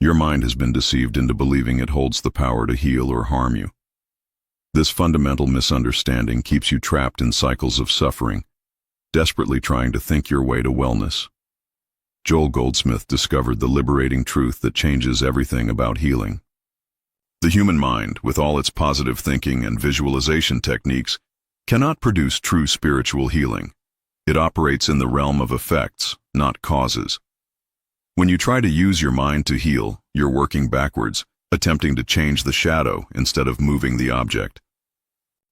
Your mind has been deceived into believing it holds the power to heal or harm you. This fundamental misunderstanding keeps you trapped in cycles of suffering, desperately trying to think your way to wellness. Joel Goldsmith discovered the liberating truth that changes everything about healing. The human mind, with all its positive thinking and visualization techniques, cannot produce true spiritual healing. It operates in the realm of effects, not causes. When you try to use your mind to heal, you're working backwards, attempting to change the shadow instead of moving the object.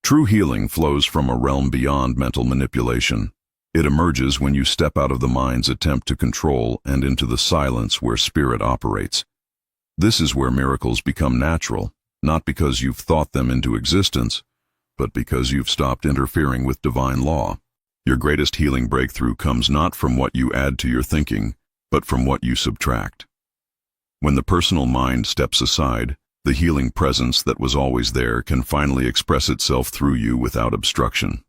True healing flows from a realm beyond mental manipulation. It emerges when you step out of the mind's attempt to control and into the silence where spirit operates. This is where miracles become natural, not because you've thought them into existence, but because you've stopped interfering with divine law. Your greatest healing breakthrough comes not from what you add to your thinking, but from what you subtract. When the personal mind steps aside, the healing presence that was always there can finally express itself through you without obstruction.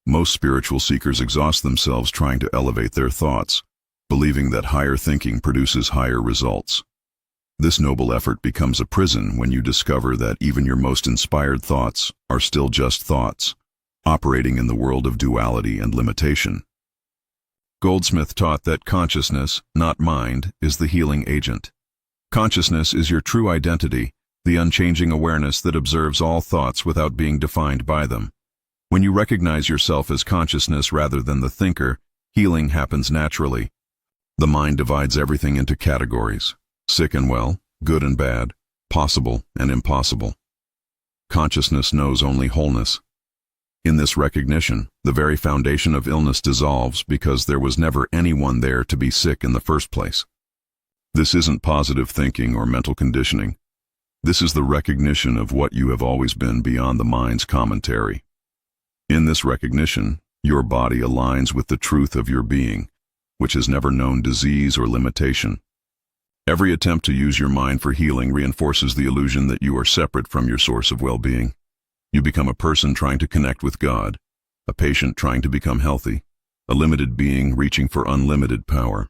Most spiritual seekers exhaust themselves trying to elevate their thoughts, believing that higher thinking produces higher results. This noble effort becomes a prison when you discover that even your most inspired thoughts are still just thoughts, operating in the world of duality and limitation. Goldsmith taught that consciousness, not mind, is the healing agent. Consciousness is your true identity, the unchanging awareness that observes all thoughts without being defined by them. When you recognize yourself as consciousness rather than the thinker, healing happens naturally. The mind divides everything into categories: sick and well, good and bad, possible and impossible. Consciousness knows only wholeness. In this recognition, the very foundation of illness dissolves because there was never anyone there to be sick in the first place. This isn't positive thinking or mental conditioning. This is the recognition of what you have always been beyond the mind's commentary. In this recognition, your body aligns with the truth of your being, which has never known disease or limitation. Every attempt to use your mind for healing reinforces the illusion that you are separate from your source of well-being. You become a person trying to connect with God, a patient trying to become healthy, a limited being reaching for unlimited power.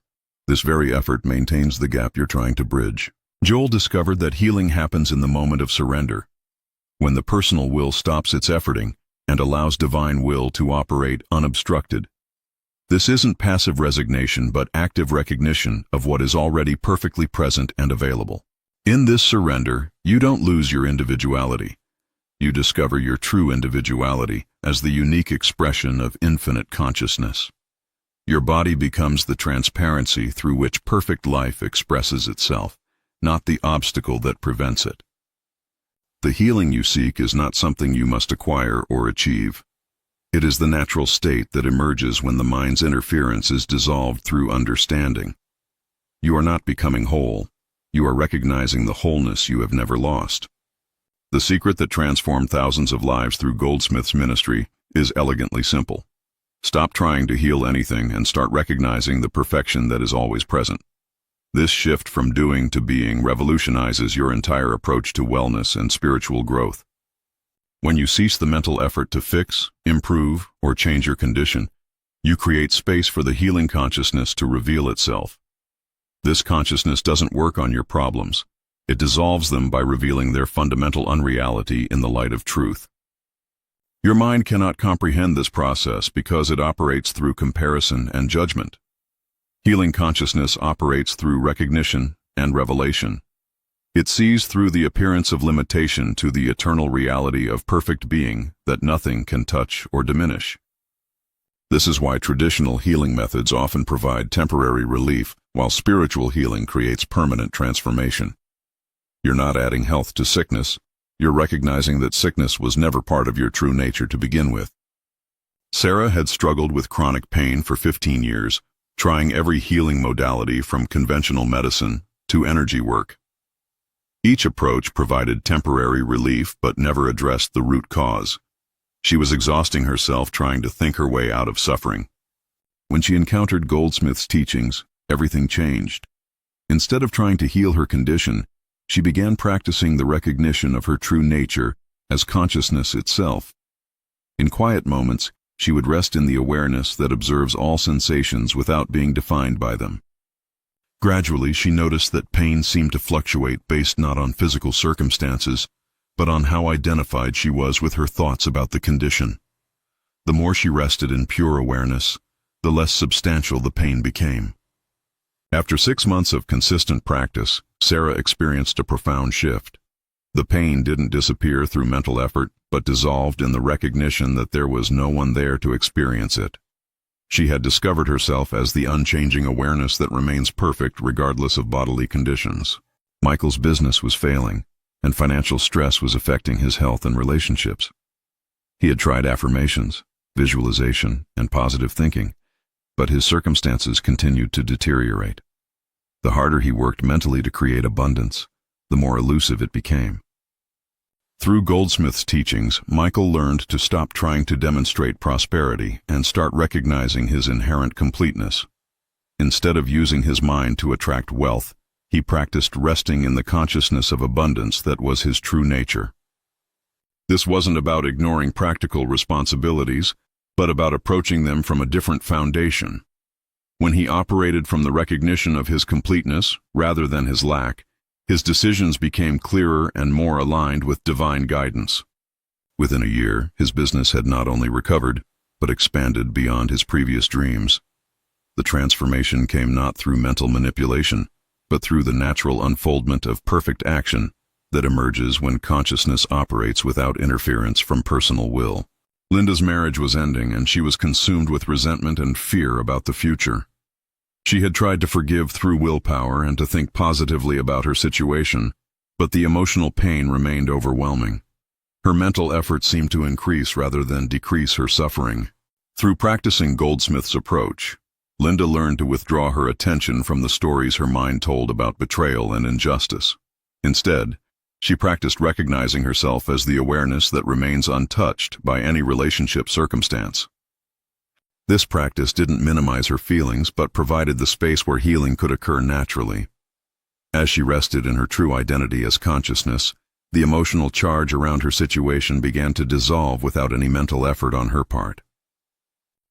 This very effort maintains the gap you're trying to bridge. Joel discovered that healing happens in the moment of surrender, when the personal will stops its efforting and allows divine will to operate unobstructed. This isn't passive resignation, but active recognition of what is already perfectly present and available. In this surrender, you don't lose your individuality. You discover your true individuality as the unique expression of infinite consciousness. Your body becomes the transparency through which perfect life expresses itself, not the obstacle that prevents it. The healing you seek is not something you must acquire or achieve. It is the natural state that emerges when the mind's interference is dissolved through understanding. You are not becoming whole. You are recognizing the wholeness you have never lost. The secret that transformed thousands of lives through Goldsmith's ministry is elegantly simple. Stop trying to heal anything and start recognizing the perfection that is always present. This shift from doing to being revolutionizes your entire approach to wellness and spiritual growth. When you cease the mental effort to fix, improve, or change your condition, you create space for the healing consciousness to reveal itself. This consciousness doesn't work on your problems. It dissolves them by revealing their fundamental unreality in the light of truth. Your mind cannot comprehend this process because it operates through comparison and judgment. Healing consciousness operates through recognition and revelation. It sees through the appearance of limitation to the eternal reality of perfect being that nothing can touch or diminish. This is why traditional healing methods often provide temporary relief, while spiritual healing creates permanent transformation. You're not adding health to sickness. You're recognizing that sickness was never part of your true nature to begin with. Sarah had struggled with chronic pain for 15 years, trying every healing modality from conventional medicine to energy work. Each approach provided temporary relief but never addressed the root cause. She was exhausting herself trying to think her way out of suffering. When she encountered Goldsmith's teachings, everything changed. Instead of trying to heal her condition, she began practicing the recognition of her true nature as consciousness itself. In quiet moments, she would rest in the awareness that observes all sensations without being defined by them. Gradually, she noticed that pain seemed to fluctuate based not on physical circumstances, but on how identified she was with her thoughts about the condition. The more she rested in pure awareness, the less substantial the pain became. After 6 months of consistent practice, Sarah experienced a profound shift. The pain didn't disappear through mental effort, but dissolved in the recognition that there was no one there to experience it. She had discovered herself as the unchanging awareness that remains perfect regardless of bodily conditions. Michael's business was failing, and financial stress was affecting his health and relationships. He had tried affirmations, visualization, and positive thinking, but his circumstances continued to deteriorate. The harder he worked mentally to create abundance, the more elusive it became. Through Goldsmith's teachings, Michael learned to stop trying to demonstrate prosperity and start recognizing his inherent completeness. Instead of using his mind to attract wealth, he practiced resting in the consciousness of abundance that was his true nature. This wasn't about ignoring practical responsibilities, but about approaching them from a different foundation. When he operated from the recognition of his completeness rather than his lack, his decisions became clearer and more aligned with divine guidance. Within a year, his business had not only recovered, but expanded beyond his previous dreams. The transformation came not through mental manipulation, but through the natural unfoldment of perfect action that emerges when consciousness operates without interference from personal will. Linda's marriage was ending, and she was consumed with resentment and fear about the future. She had tried to forgive through willpower and to think positively about her situation, but the emotional pain remained overwhelming. Her mental effort seemed to increase rather than decrease her suffering. Through practicing Goldsmith's approach, Linda learned to withdraw her attention from the stories her mind told about betrayal and injustice. Instead, she practiced recognizing herself as the awareness that remains untouched by any relationship circumstance. This practice didn't minimize her feelings, but provided the space where healing could occur naturally. As she rested in her true identity as consciousness, the emotional charge around her situation began to dissolve without any mental effort on her part.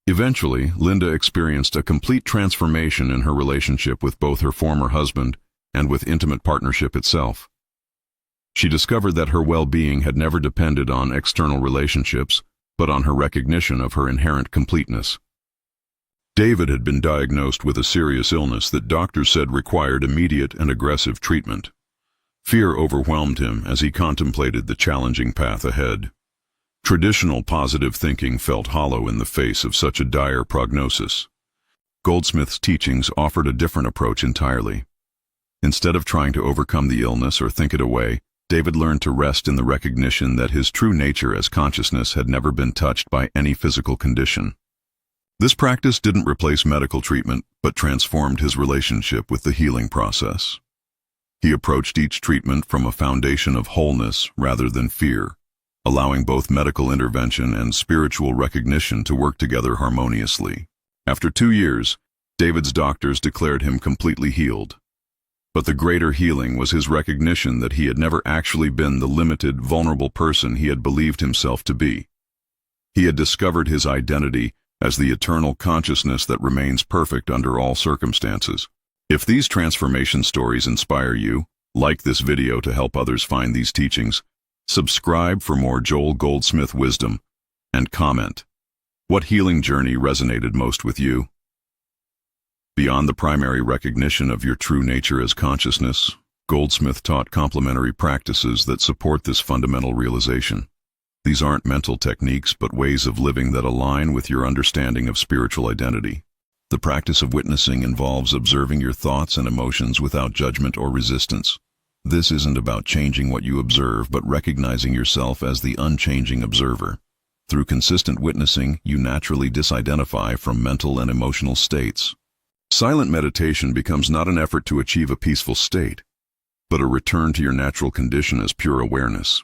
Eventually, Linda experienced a complete transformation in her relationship with both her former husband and with intimate partnership itself. She discovered that her well-being had never depended on external relationships, but on her recognition of her inherent completeness. David had been diagnosed with a serious illness that doctors said required immediate and aggressive treatment. Fear overwhelmed him as he contemplated the challenging path ahead. Traditional positive thinking felt hollow in the face of such a dire prognosis. Goldsmith's teachings offered a different approach entirely. Instead of trying to overcome the illness or think it away, David learned to rest in the recognition that his true nature as consciousness had never been touched by any physical condition. This practice didn't replace medical treatment, but transformed his relationship with the healing process. He approached each treatment from a foundation of wholeness rather than fear, allowing both medical intervention and spiritual recognition to work together harmoniously. After 2 years, David's doctors declared him completely healed. But the greater healing was his recognition that he had never actually been the limited, vulnerable person he had believed himself to be. He had discovered his identity as the eternal consciousness that remains perfect under all circumstances. If these transformation stories inspire you, like this video to help others find these teachings, subscribe for more Joel Goldsmith wisdom, and comment. What healing journey resonated most with you? Beyond the primary recognition of your true nature as consciousness, Goldsmith taught complementary practices that support this fundamental realization. These aren't mental techniques, but ways of living that align with your understanding of spiritual identity. The practice of witnessing involves observing your thoughts and emotions without judgment or resistance. This isn't about changing what you observe, but recognizing yourself as the unchanging observer. Through consistent witnessing, you naturally disidentify from mental and emotional states. Silent meditation becomes not an effort to achieve a peaceful state, but a return to your natural condition as pure awareness.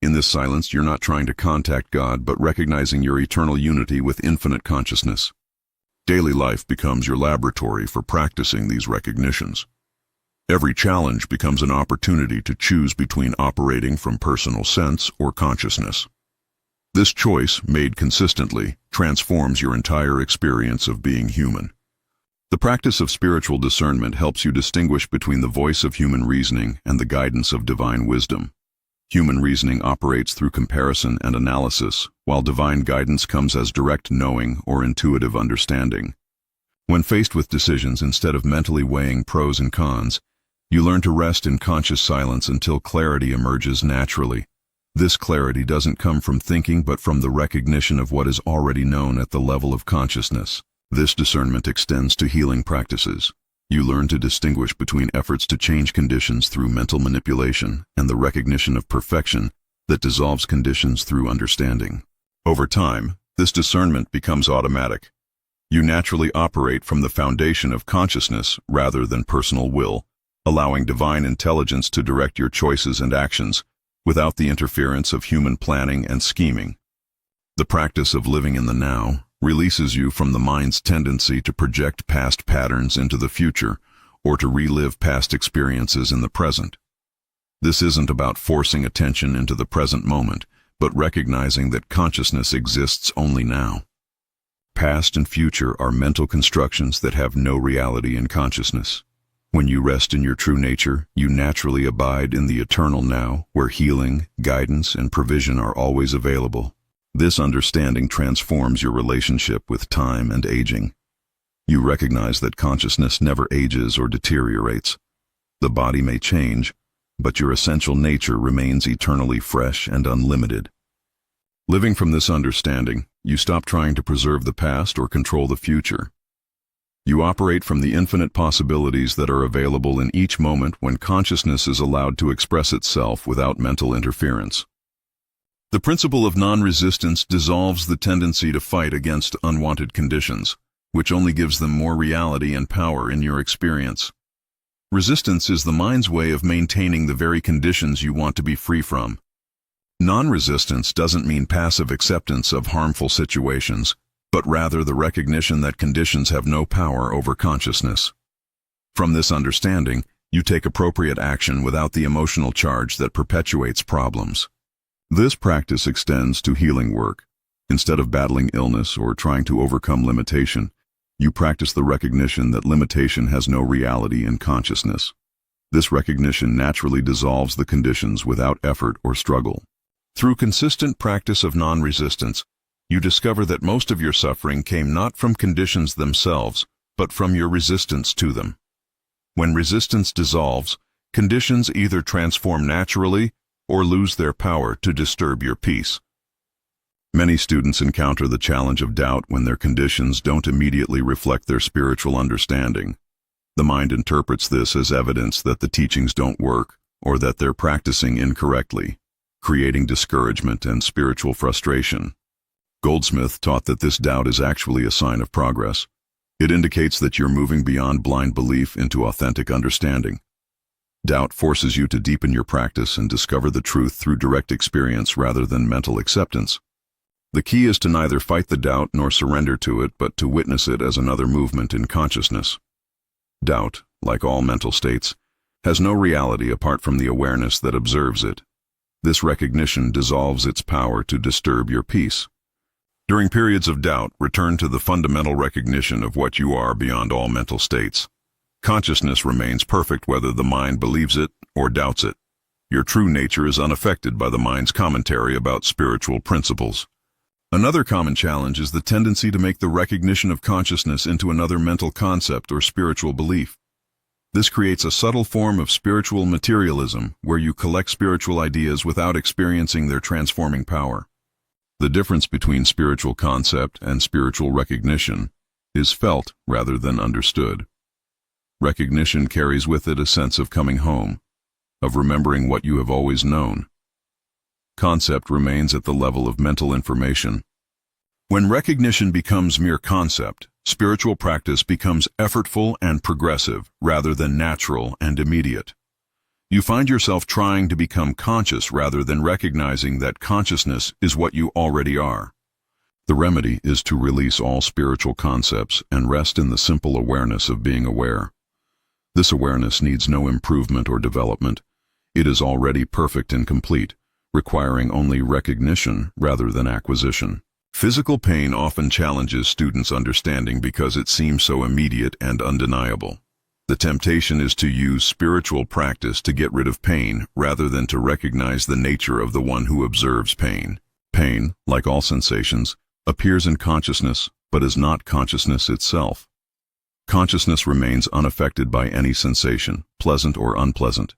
In this silence, you're not trying to contact God, but recognizing your eternal unity with infinite consciousness. Daily life becomes your laboratory for practicing these recognitions. Every challenge becomes an opportunity to choose between operating from personal sense or consciousness. This choice, made consistently, transforms your entire experience of being human. The practice of spiritual discernment helps you distinguish between the voice of human reasoning and the guidance of divine wisdom. Human reasoning operates through comparison and analysis, while divine guidance comes as direct knowing or intuitive understanding. When faced with decisions, instead of mentally weighing pros and cons, you learn to rest in conscious silence until clarity emerges naturally. This clarity doesn't come from thinking but from the recognition of what is already known at the level of consciousness. This discernment extends to healing practices. You learn to distinguish between efforts to change conditions through mental manipulation and the recognition of perfection that dissolves conditions through understanding. Over time, this discernment becomes automatic. You naturally operate from the foundation of consciousness rather than personal will, allowing divine intelligence to direct your choices and actions without the interference of human planning and scheming. The practice of living in the now releases you from the mind's tendency to project past patterns into the future or to relive past experiences in the present. This isn't about forcing attention into the present moment, but recognizing that consciousness exists only now. Past and future are mental constructions that have no reality in consciousness. When you rest in your true nature, you naturally abide in the eternal now, where healing, guidance, and provision are always available. This understanding transforms your relationship with time and aging. You recognize that consciousness never ages or deteriorates. The body may change, but your essential nature remains eternally fresh and unlimited. Living from this understanding, you stop trying to preserve the past or control the future. You operate from the infinite possibilities that are available in each moment when consciousness is allowed to express itself without mental interference. The principle of non-resistance dissolves the tendency to fight against unwanted conditions, which only gives them more reality and power in your experience. Resistance is the mind's way of maintaining the very conditions you want to be free from. Non-resistance doesn't mean passive acceptance of harmful situations, but rather the recognition that conditions have no power over consciousness. From this understanding, you take appropriate action without the emotional charge that perpetuates problems. This practice extends to healing work. Instead of battling illness or trying to overcome limitation, you practice the recognition that limitation has no reality in consciousness. This recognition naturally dissolves the conditions without effort or struggle. Through consistent practice of non-resistance, you discover that most of your suffering came not from conditions themselves, but from your resistance to them. When resistance dissolves, conditions either transform naturally or lose their power to disturb your peace. Many students encounter the challenge of doubt when their conditions don't immediately reflect their spiritual understanding. The mind interprets this as evidence that the teachings don't work or that they're practicing incorrectly, creating discouragement and spiritual frustration. Goldsmith taught that this doubt is actually a sign of progress. It indicates that you're moving beyond blind belief into authentic understanding. Doubt forces you to deepen your practice and discover the truth through direct experience rather than mental acceptance. The key is to neither fight the doubt nor surrender to it, but to witness it as another movement in consciousness. Doubt, like all mental states, has no reality apart from the awareness that observes it. This recognition dissolves its power to disturb your peace. During periods of doubt, return to the fundamental recognition of what you are beyond all mental states. Consciousness remains perfect whether the mind believes it or doubts it. Your true nature is unaffected by the mind's commentary about spiritual principles. Another common challenge is the tendency to make the recognition of consciousness into another mental concept or spiritual belief. This creates a subtle form of spiritual materialism where you collect spiritual ideas without experiencing their transforming power. The difference between spiritual concept and spiritual recognition is felt rather than understood. Recognition carries with it a sense of coming home, of remembering what you have always known. Concept remains at the level of mental information. When recognition becomes mere concept, spiritual practice becomes effortful and progressive rather than natural and immediate. You find yourself trying to become conscious rather than recognizing that consciousness is what you already are. The remedy is to release all spiritual concepts and rest in the simple awareness of being aware. This awareness needs no improvement or development. It is already perfect and complete, requiring only recognition rather than acquisition. Physical pain often challenges students' understanding because it seems so immediate and undeniable. The temptation is to use spiritual practice to get rid of pain rather than to recognize the nature of the one who observes pain. Pain, like all sensations, appears in consciousness, but is not consciousness itself. Consciousness remains unaffected by any sensation, pleasant or unpleasant.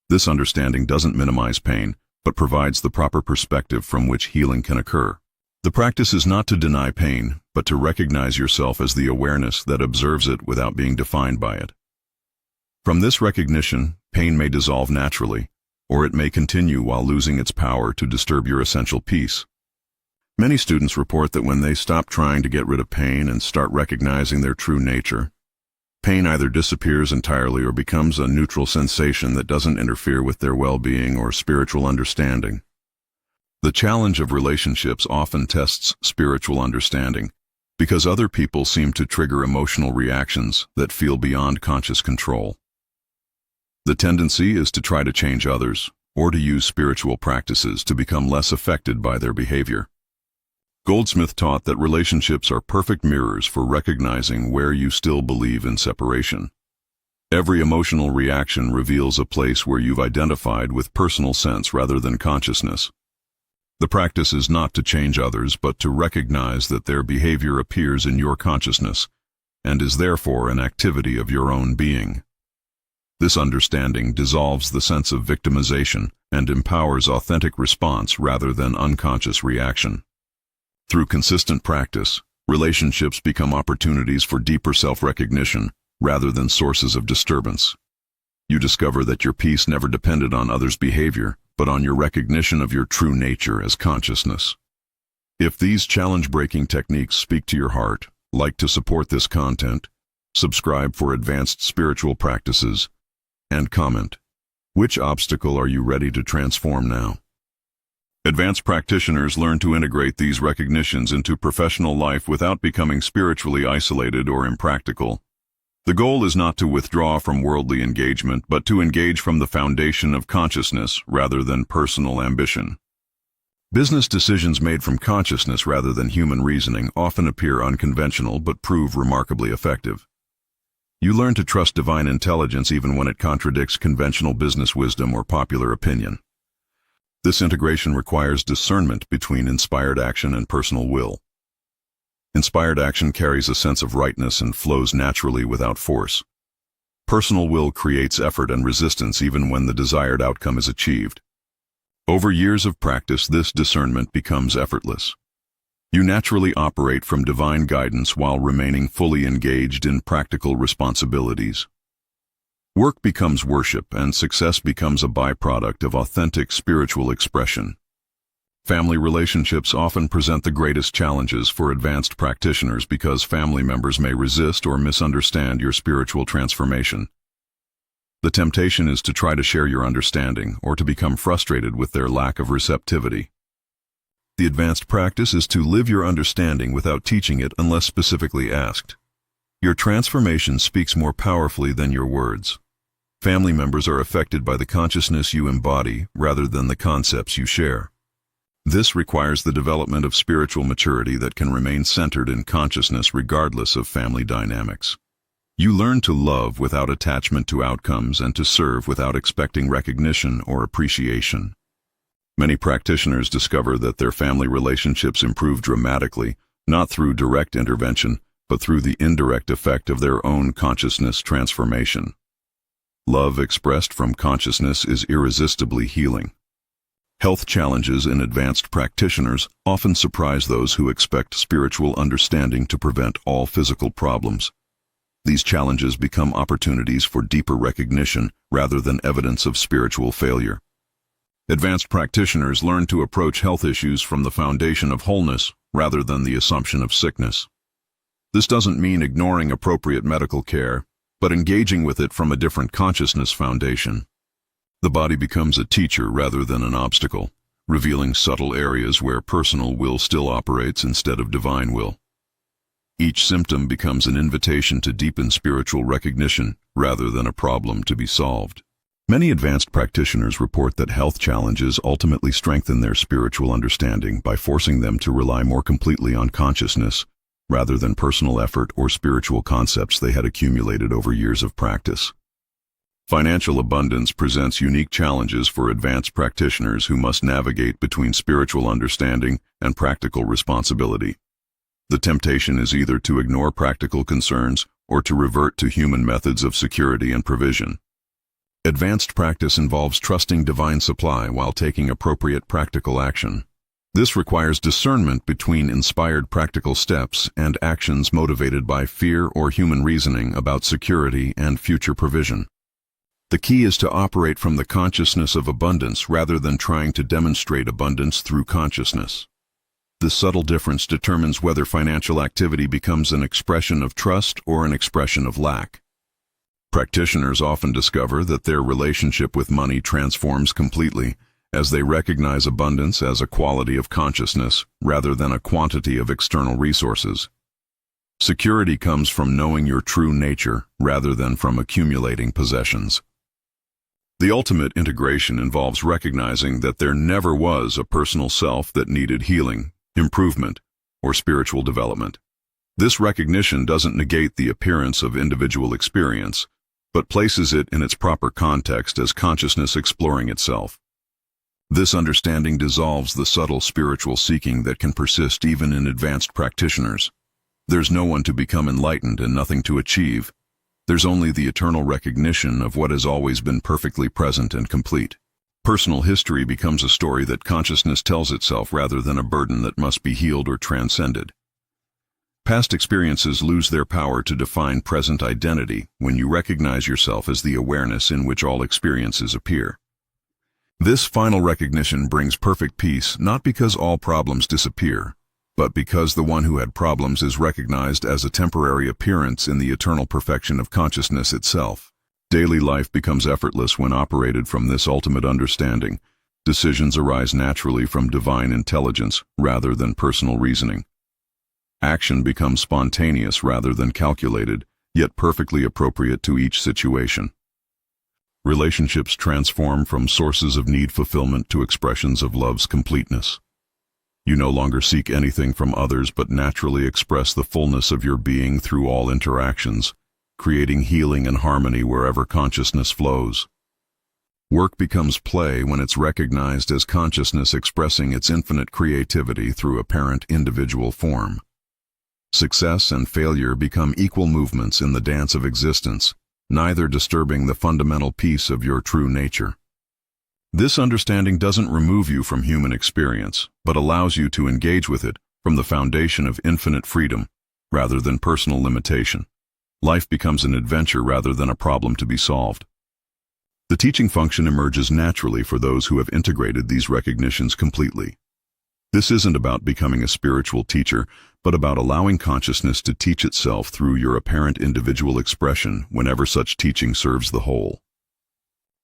This understanding doesn't minimize pain, but provides the proper perspective from which healing can occur. The practice is not to deny pain, but to recognize yourself as the awareness that observes it without being defined by it. From this recognition, pain may dissolve naturally, or it may continue while losing its power to disturb your essential peace. Many students report that when they stop trying to get rid of pain and start recognizing their true nature, pain either disappears entirely or becomes a neutral sensation that doesn't interfere with their well-being or spiritual understanding. The challenge of relationships often tests spiritual understanding because other people seem to trigger emotional reactions that feel beyond conscious control. The tendency is to try to change others or to use spiritual practices to become less affected by their behavior. Goldsmith taught that relationships are perfect mirrors for recognizing where you still believe in separation. Every emotional reaction reveals a place where you've identified with personal sense rather than consciousness. The practice is not to change others, but to recognize that their behavior appears in your consciousness and is therefore an activity of your own being. This understanding dissolves the sense of victimization and empowers authentic response rather than unconscious reaction. Through consistent practice, relationships become opportunities for deeper self-recognition rather than sources of disturbance. You discover that your peace never depended on others' behavior, but on your recognition of your true nature as consciousness. If these challenge-breaking techniques speak to your heart, like to support this content, subscribe for advanced spiritual practices, and comment. Which obstacle are you ready to transform now? Advanced practitioners learn to integrate these recognitions into professional life without becoming spiritually isolated or impractical. The goal is not to withdraw from worldly engagement, but to engage from the foundation of consciousness rather than personal ambition. Business decisions made from consciousness rather than human reasoning often appear unconventional but prove remarkably effective. You learn to trust divine intelligence even when it contradicts conventional business wisdom or popular opinion. This integration requires discernment between inspired action and personal will. Inspired action carries a sense of rightness and flows naturally without force. Personal will creates effort and resistance even when the desired outcome is achieved. Over years of practice, this discernment becomes effortless. You naturally operate from divine guidance while remaining fully engaged in practical responsibilities. Work becomes worship, and success becomes a byproduct of authentic spiritual expression. Family relationships often present the greatest challenges for advanced practitioners because family members may resist or misunderstand your spiritual transformation. The temptation is to try to share your understanding or to become frustrated with their lack of receptivity. The advanced practice is to live your understanding without teaching it unless specifically asked. Your transformation speaks more powerfully than your words. Family members are affected by the consciousness you embody rather than the concepts you share. This requires the development of spiritual maturity that can remain centered in consciousness regardless of family dynamics. You learn to love without attachment to outcomes and to serve without expecting recognition or appreciation. Many practitioners discover that their family relationships improve dramatically, not through direct intervention, but through the indirect effect of their own consciousness transformation. Love expressed from consciousness is irresistibly healing. Health challenges in advanced practitioners often surprise those who expect spiritual understanding to prevent all physical problems. These challenges become opportunities for deeper recognition rather than evidence of spiritual failure. Advanced practitioners learn to approach health issues from the foundation of wholeness rather than the assumption of sickness. This doesn't mean ignoring appropriate medical care, but engaging with it from a different consciousness foundation. The body becomes a teacher rather than an obstacle, revealing subtle areas where personal will still operates instead of divine will. Each symptom becomes an invitation to deepen spiritual recognition rather than a problem to be solved. Many advanced practitioners report that health challenges ultimately strengthen their spiritual understanding by forcing them to rely more completely on consciousness rather than personal effort or spiritual concepts they had accumulated over years of practice. Financial abundance presents unique challenges for advanced practitioners who must navigate between spiritual understanding and practical responsibility. The temptation is either to ignore practical concerns or to revert to human methods of security and provision. Advanced practice involves trusting divine supply while taking appropriate practical action. This requires discernment between inspired practical steps and actions motivated by fear or human reasoning about security and future provision. The key is to operate from the consciousness of abundance rather than trying to demonstrate abundance through consciousness. This subtle difference determines whether financial activity becomes an expression of trust or an expression of lack. Practitioners often discover that their relationship with money transforms completely as they recognize abundance as a quality of consciousness rather than a quantity of external resources. Security comes from knowing your true nature rather than from accumulating possessions. The ultimate integration involves recognizing that there never was a personal self that needed healing, improvement, or spiritual development. This recognition doesn't negate the appearance of individual experience, but places it in its proper context as consciousness exploring itself. This understanding dissolves the subtle spiritual seeking that can persist even in advanced practitioners. There's no one to become enlightened and nothing to achieve. There's only the eternal recognition of what has always been perfectly present and complete. Personal history becomes a story that consciousness tells itself rather than a burden that must be healed or transcended. Past experiences lose their power to define present identity when you recognize yourself as the awareness in which all experiences appear. This final recognition brings perfect peace not because all problems disappear, but because the one who had problems is recognized as a temporary appearance in the eternal perfection of consciousness itself. Daily life becomes effortless when operated from this ultimate understanding. Decisions arise naturally from divine intelligence rather than personal reasoning. Action becomes spontaneous rather than calculated, yet perfectly appropriate to each situation. Relationships transform from sources of need fulfillment to expressions of love's completeness. You no longer seek anything from others but naturally express the fullness of your being through all interactions, creating healing and harmony wherever consciousness flows. Work becomes play when it's recognized as consciousness expressing its infinite creativity through apparent individual form. Success and failure become equal movements in the dance of existence, neither disturbing the fundamental peace of your true nature. This understanding doesn't remove you from human experience, but allows you to engage with it from the foundation of infinite freedom, rather than personal limitation. Life becomes an adventure rather than a problem to be solved. The teaching function emerges naturally for those who have integrated these recognitions completely. This isn't about becoming a spiritual teacher, but about allowing consciousness to teach itself through your apparent individual expression whenever such teaching serves the whole.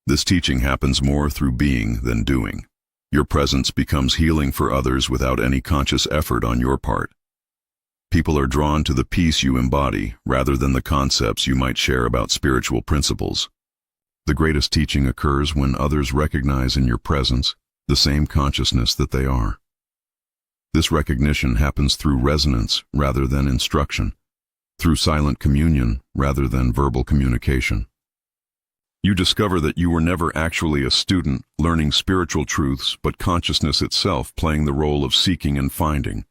This teaching happens more through being than doing. Your presence becomes healing for others without any conscious effort on your part. People are drawn to the peace you embody rather than the concepts you might share about spiritual principles. The greatest teaching occurs when others recognize in your presence the same consciousness that they are. This recognition happens through resonance rather than instruction, through silent communion rather than verbal communication. You discover that you were never actually a student learning spiritual truths, but consciousness itself playing the role of seeking and finding.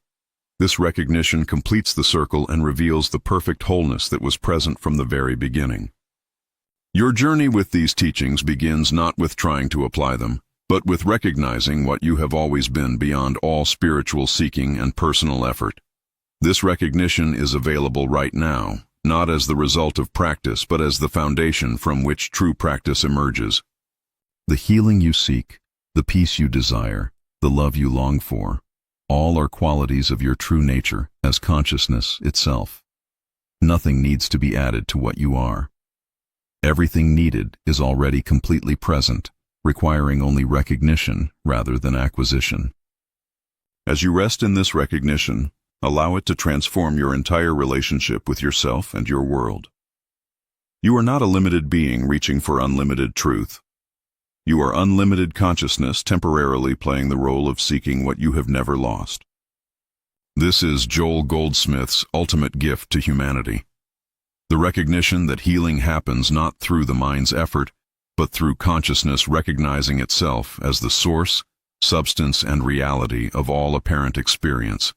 This recognition completes the circle and reveals the perfect wholeness that was present from the very beginning. Your journey with these teachings begins not with trying to apply them, but with recognizing what you have always been beyond all spiritual seeking and personal effort. This recognition is available right now, not as the result of practice, but as the foundation from which true practice emerges. The healing you seek, the peace you desire, the love you long for, all are qualities of your true nature as consciousness itself. Nothing needs to be added to what you are. Everything needed is already completely present, requiring only recognition rather than acquisition. As you rest in this recognition, allow it to transform your entire relationship with yourself and your world. You are not a limited being reaching for unlimited truth. You are unlimited consciousness temporarily playing the role of seeking what you have never lost. This is Joel Goldsmith's ultimate gift to humanity. The recognition that healing happens not through the mind's effort, but through consciousness recognizing itself as the source, substance, and reality of all apparent experience.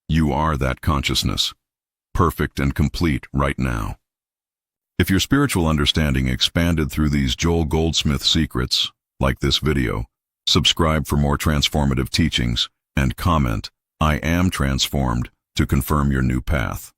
You are that consciousness, perfect and complete right now. If your spiritual understanding expanded through these Joel Goldsmith secrets, like this video, subscribe for more transformative teachings, and comment, "I am transformed," to confirm your new path.